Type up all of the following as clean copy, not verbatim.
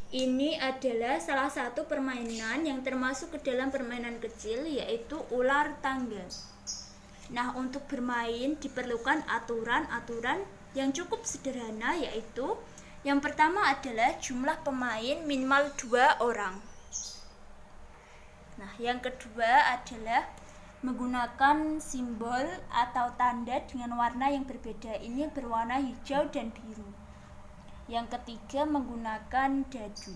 Ini adalah salah satu permainan yang termasuk ke dalam permainan kecil, yaitu ular tangga. Nah, untuk bermain diperlukan aturan-aturan yang cukup sederhana, yaitu yang pertama adalah jumlah pemain minimal 2 orang. Nah, yang kedua adalah menggunakan simbol atau tanda dengan warna yang berbeda. Ini berwarna hijau dan biru. Yang ketiga menggunakan dadu.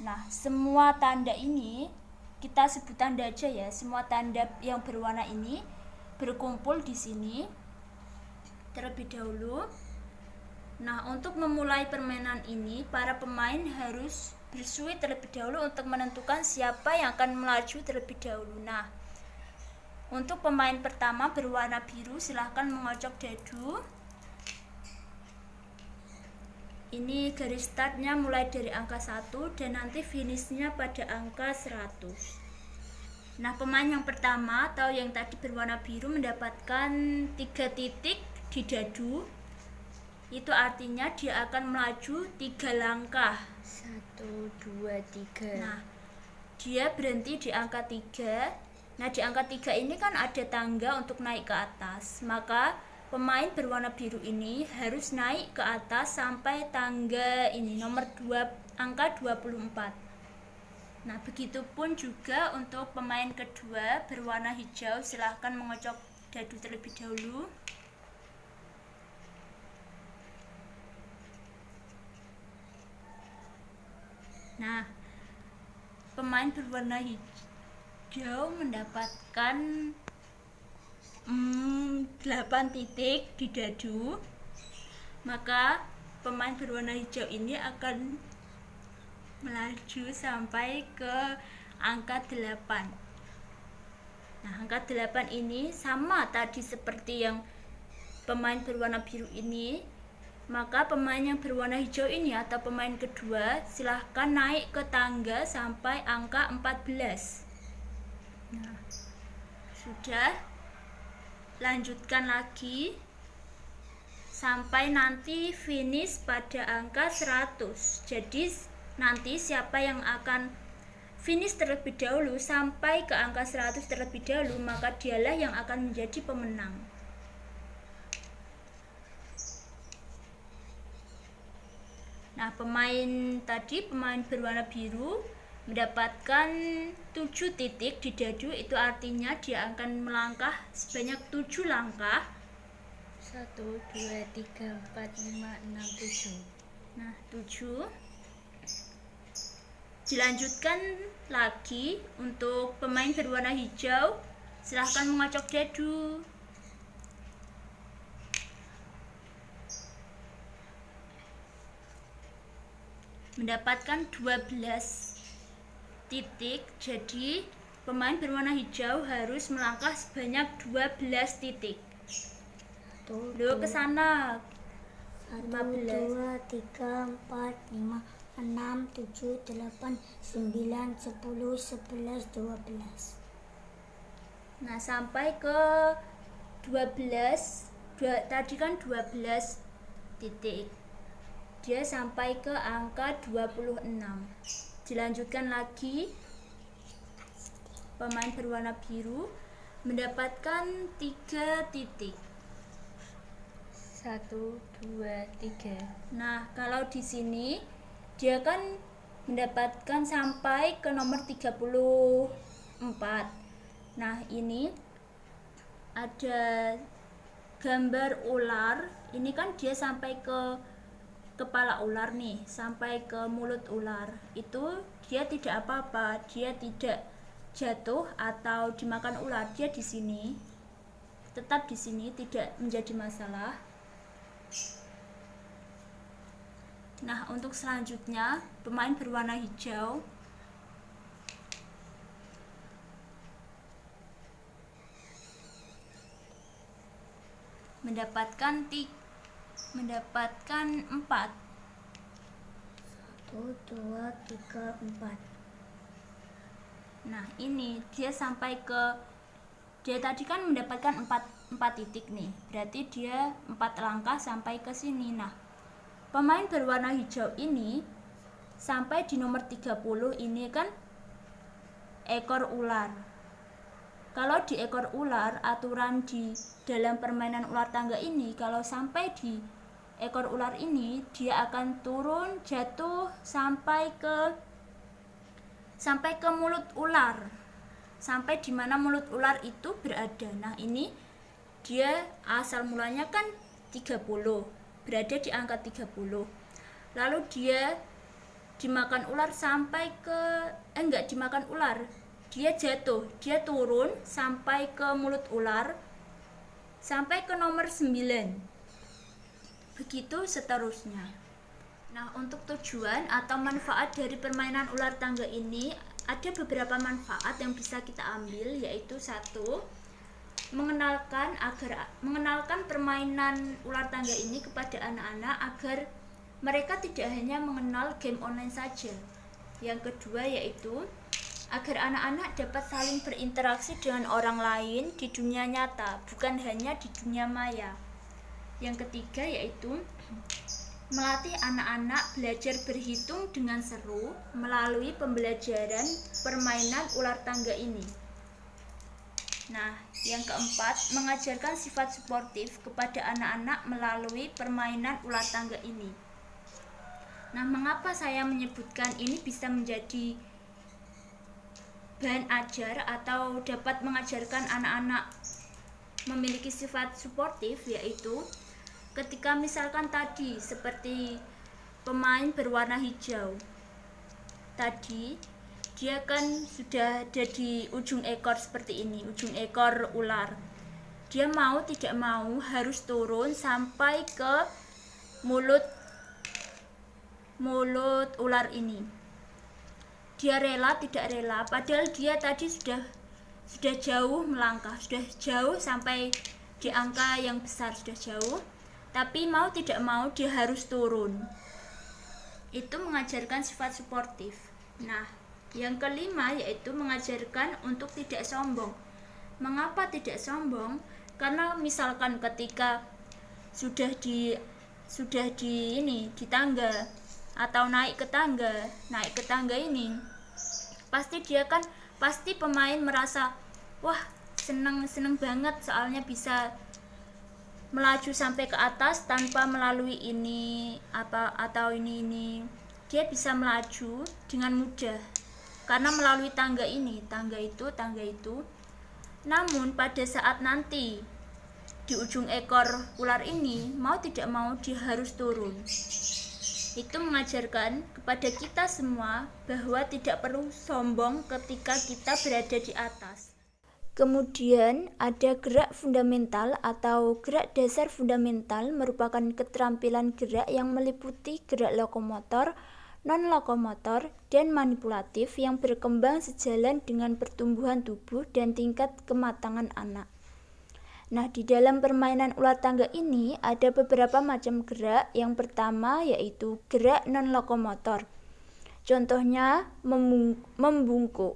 Nah, semua tanda ini kita sebut tanda aja ya. Semua tanda yang berwarna ini berkumpul di sini terlebih dahulu. Nah, untuk memulai permainan ini, para pemain harus bersui terlebih dahulu untuk menentukan siapa yang akan melaju terlebih dahulu. Nah, untuk pemain pertama berwarna biru, silahkan mengocok dadu. Ini garis startnya mulai dari angka 1 dan nanti finishnya pada angka 100. Nah, pemain yang pertama atau yang tadi berwarna biru mendapatkan 3 titik di dadu. Itu artinya dia akan melaju 3 langkah. 1, 2, 3. Nah, dia berhenti di angka 3. Nah, di angka 3 ini kan ada tangga untuk naik ke atas. Maka pemain berwarna biru ini harus naik ke atas sampai tangga ini, nomor 2, angka 24. Nah, begitupun juga untuk pemain kedua berwarna hijau, silahkan mengocok dadu terlebih dahulu. Nah, pemain berwarna hijau mendapatkan 8 titik di dadu. Maka pemain berwarna hijau ini akan melaju sampai ke angka 8. Nah, angka 8 ini sama tadi seperti yang pemain berwarna biru ini. Maka pemain yang berwarna hijau ini atau pemain kedua silahkan naik ke tangga sampai angka 14. Nah, sudah. Lanjutkan lagi sampai nanti finish pada angka 100. Jadi nanti siapa yang akan finish terlebih dahulu sampai ke angka 100 terlebih dahulu, maka dialah yang akan menjadi pemenang. Nah, pemain berwarna biru mendapatkan 7 titik di dadu. Itu artinya dia akan melangkah sebanyak 7 langkah. 1, 2, 3, 4, 5, 6, 7. Nah, 7. Dilanjutkan lagi untuk pemain berwarna hijau, silahkan mengocok dadu. Mendapatkan 12 titik. Jadi pemain berwarna hijau harus melangkah sebanyak 12 titik. Loh, ke sana. 1, 2, 3, 4, 5, 6, 7, 8, 9, 10, 11, 12. Nah, sampai ke 12. Tadi kan 12 titik. Dia sampai ke angka 26. Dilanjutkan lagi. Pemain berwarna biru mendapatkan 3 titik. 1, 2, 3. Nah, kalau di sini dia kan mendapatkan sampai ke nomor 34. Nah, ini ada gambar ular. Ini kan dia sampai ke kepala ular nih, sampai ke mulut ular. Itu dia tidak apa-apa, dia tidak jatuh atau dimakan ular. Dia di sini, tetap di sini, tidak menjadi masalah. Nah, untuk selanjutnya pemain berwarna hijau mendapatkan 4. 1, 2, 3, 4. Nah, ini dia sampai ke, dia tadi kan mendapatkan 4 titik nih. Berarti dia 4 langkah sampai ke sini. Nah, pemain berwarna hijau ini sampai di nomor 30 ini kan ekor ular. Kalau di ekor ular, aturan di dalam permainan ular tangga ini, kalau sampai di ekor ular ini, dia akan turun, jatuh sampai ke mulut ular, sampai di mana mulut ular itu berada. Nah, ini dia asal mulanya kan 30, berada di angka 30. Lalu dia dimakan ular sampai ke enggak dimakan ular, dia jatuh, dia turun sampai ke mulut ular, sampai ke nomor 9. Begitu seterusnya. Nah, untuk tujuan atau manfaat dari permainan ular tangga ini, ada beberapa manfaat yang bisa kita ambil, yaitu 1, mengenalkan permainan ular tangga ini kepada anak-anak agar mereka tidak hanya mengenal game online saja. Yang kedua yaitu agar anak-anak dapat saling berinteraksi dengan orang lain di dunia nyata, bukan hanya di dunia maya. Yang ketiga yaitu melatih anak-anak belajar berhitung dengan seru melalui pembelajaran permainan ular tangga ini. Nah, yang keempat, mengajarkan sifat suportif kepada anak-anak melalui permainan ular tangga ini. Nah, mengapa saya menyebutkan ini bisa menjadi bahan ajar atau dapat mengajarkan anak-anak memiliki sifat suportif, yaitu ketika misalkan tadi seperti pemain berwarna hijau tadi, dia kan sudah ada di ujung ekor seperti ini, ujung ekor ular. Dia mau tidak mau harus turun sampai ke mulut ular ini. Dia rela tidak rela, padahal dia tadi sudah jauh melangkah, sudah jauh sampai di angka yang besar, sudah jauh, tapi mau tidak mau dia harus turun. Itu mengajarkan sifat suportif. Nah, yang kelima yaitu mengajarkan untuk tidak sombong. Mengapa tidak sombong? Karena misalkan ketika sudah di tangga atau naik ke tangga ini, pasti pemain merasa wah seneng banget, soalnya bisa melaju sampai ke atas tanpa melalui ini atau ini. Dia bisa melaju dengan mudah karena melalui tangga itu. Namun pada saat nanti di ujung ekor ular ini, mau tidak mau dia harus turun. Itu mengajarkan kepada kita semua bahwa tidak perlu sombong ketika kita berada di atas. Kemudian ada gerak fundamental atau gerak dasar fundamental, merupakan keterampilan gerak yang meliputi gerak lokomotor, non-lokomotor, dan manipulatif yang berkembang sejalan dengan pertumbuhan tubuh dan tingkat kematangan anak. Nah, di dalam permainan ular tangga ini ada beberapa macam gerak. Yang pertama yaitu gerak non-lokomotor. Contohnya membungkuk.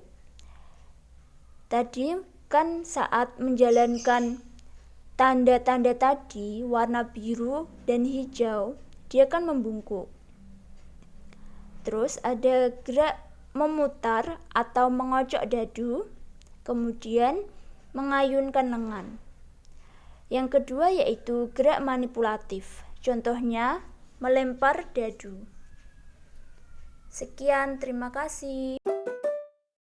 Tadi kan saat menjalankan tanda-tanda tadi, warna biru dan hijau, dia kan membungkuk. Terus ada gerak memutar atau mengocok dadu, kemudian mengayunkan lengan. Yang kedua yaitu gerak manipulatif. Contohnya melempar dadu. Sekian, terima kasih.